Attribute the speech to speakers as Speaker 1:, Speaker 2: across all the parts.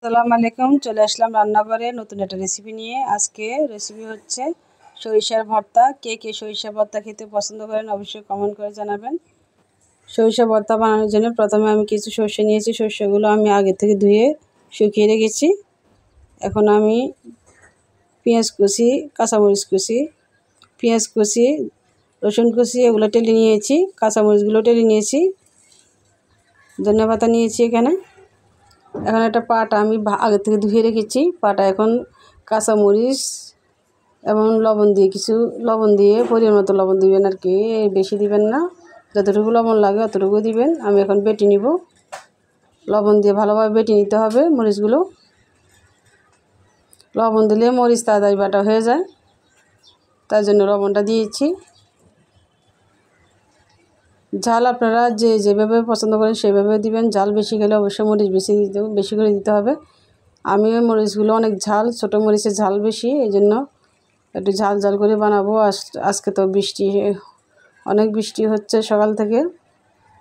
Speaker 1: আসসালামু আলাইকুম। চলে আসলাম রান্নাঘরে নতুন একটা রেসিপি নিয়ে। আজকে রেসিপি হচ্ছে সরিষার ভর্তা। কে কে সরিষা ভর্তা খেতে পছন্দ করেন অবশ্যই কমেন্ট করে জানাবেন। সরিষা ভর্তা বানানোর জন্য প্রথমে আমি কিছু সরষে নিয়েছি। সরষেগুলো আমি আগে থেকে ধুয়ে শুকিয়ে রেখেছি। এখন আমি পেঁয়াজ কুচি, কাঁচামরিচ কুচি, পেঁয়াজ কুচি, রসুন কুচি এগুলো টেলে নিয়েছি। কাঁচামরিচগুলো টেলে নিয়েছি। ধনিয়া পাতা নিয়েছি এখানে। এখন একটা পাটা আমি আগে থেকে ধুয়ে রেখেছি। পাটা এখন কাঁচামরিচ এবং লবণ দিয়ে পরিমাণ মতো লবণ দিবেন আর কি, বেশি দিবেন না, যতটুকু লবণ লাগে অতটুকু দিবেন। আমি এখন বেটে নিব। লবণ দিয়ে ভালোভাবে বেটে নিতে হবে মরিচগুলো। লবণ দিলে মরিচ তাড়াতাড়ি বাটা হয়ে যায়, তাই জন্য লবণটা দিয়েছি। ঝাল আপনারা যেভাবে পছন্দ করেন সেভাবে দিবেন। ঝাল বেশি খেলে অবশ্যই মরিচ বেশি করে দিতে হবে। আমি মরিচগুলো অনেক ঝাল, ছোটো মরিচের ঝাল বেশি, এই জন্য একটু ঝাল ঝাল করে বানাবো। আজকে তো অনেক বৃষ্টি হচ্ছে সকাল থেকে।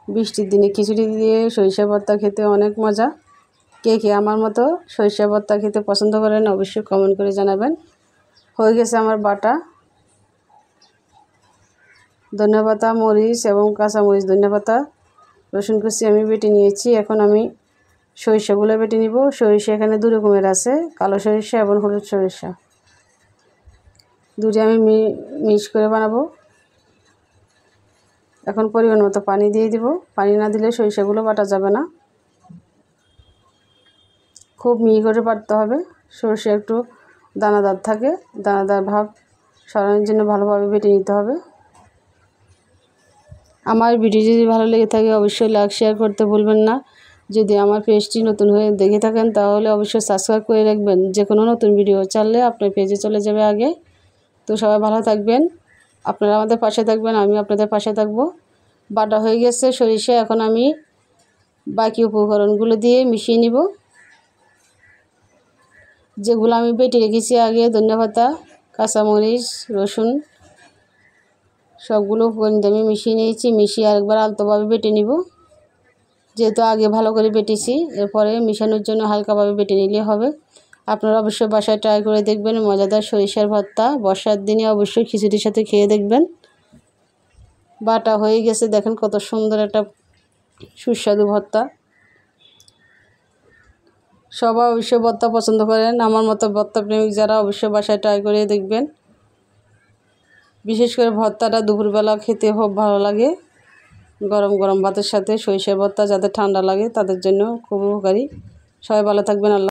Speaker 1: বৃষ্টির দিনে খিচুড়ি দিয়ে সরিষা ভর্তা খেতে অনেক মজা। কে কে আমার মতো সরিষা ভর্তা খেতে পছন্দ করেন অবশ্যই কমেন্ট করে জানাবেন। হয়ে গেছে আমার বাটা। ধনিয়া পাতা, মরিচ এবং কাঁচামরিচ, ধনিয়া পাতা, রসুন কুচি আমি বেটে নিয়েছি। এখন আমি সরিষাগুলো বেটে নিব। সরিষা এখানে দু রকমের আছে, কালো সরিষা এবং হলুদ সরিষা। দুটি আমি মিক্স করে বানাবো। এখন পরিমাণ মতো পানি দিয়ে দিব। পানি না দিলে সরিষাগুলো বাটা যাবে না। খুব মিহি করে বাটতে হবে। সরিষা একটু দানাদার থাকে, দানাদার ভাব সরানোর জন্য ভালোভাবে বেটে নিতে হবে। আমার ভিডিও যদি ভালো লেগে থাকে অবশ্যই লাইক শেয়ার করতে ভুলবেন না। যদি আমার পেজটি নতুন হয়ে দেখে থাকেন তাহলে অবশ্যই সাবস্ক্রাইব করে রাখবেন। যে কোনো নতুন ভিডিও চাইলে আপনার পেজে চলে যাবে আগে। তো সবাই ভালো থাকবেন, আপনারা আমাদের পাশে থাকবেন, আমি আপনাদের পাশে থাকব। বাটা হয়ে গেছে সরিষা। এখন আমি বাকি উপকরণগুলো দিয়ে মিশিয়ে নিব। যেগুলো আমি বেটে রেখেছি আগে, ধনিয়া পাতা, কাঁচামরিচ, রসুন, সবগুলো উপকরণ আমি মিশিয়ে নিয়েছি। মিশিয়ে আরেকবার আলতোভাবে বেটে নিব। যেহেতু আগে ভালো করে বেটেছি, এরপরে মিশানোর জন্য হালকাভাবে বেটে নিলে হবে। আপনারা অবশ্যই বাসায় ট্রাই করে দেখবেন। মজাদার সরিষার ভর্তা বর্ষার দিনে অবশ্যই খিচুড়ির সাথে খেয়ে দেখবেন। বাটা হয়ে গেছে, দেখেন কত সুন্দর একটা সুস্বাদু ভর্তা। সবাই অবশ্যই ভর্তা পছন্দ করেন। আমার মতো ভর্তা প্রেমিক যারা অবশ্যই বাসায় ট্রাই করে দেখবেন। বিশেষ করে ভর্তাটা দুপুরবেলা খেতে খুব ভালো লাগে, গরম গরম ভাতের সাথে। সরিষার ভর্তা যাদের ঠান্ডা লাগে তাদের জন্য খুব উপকারী। সবাই ভালো থাকবেন। আল্লাহ।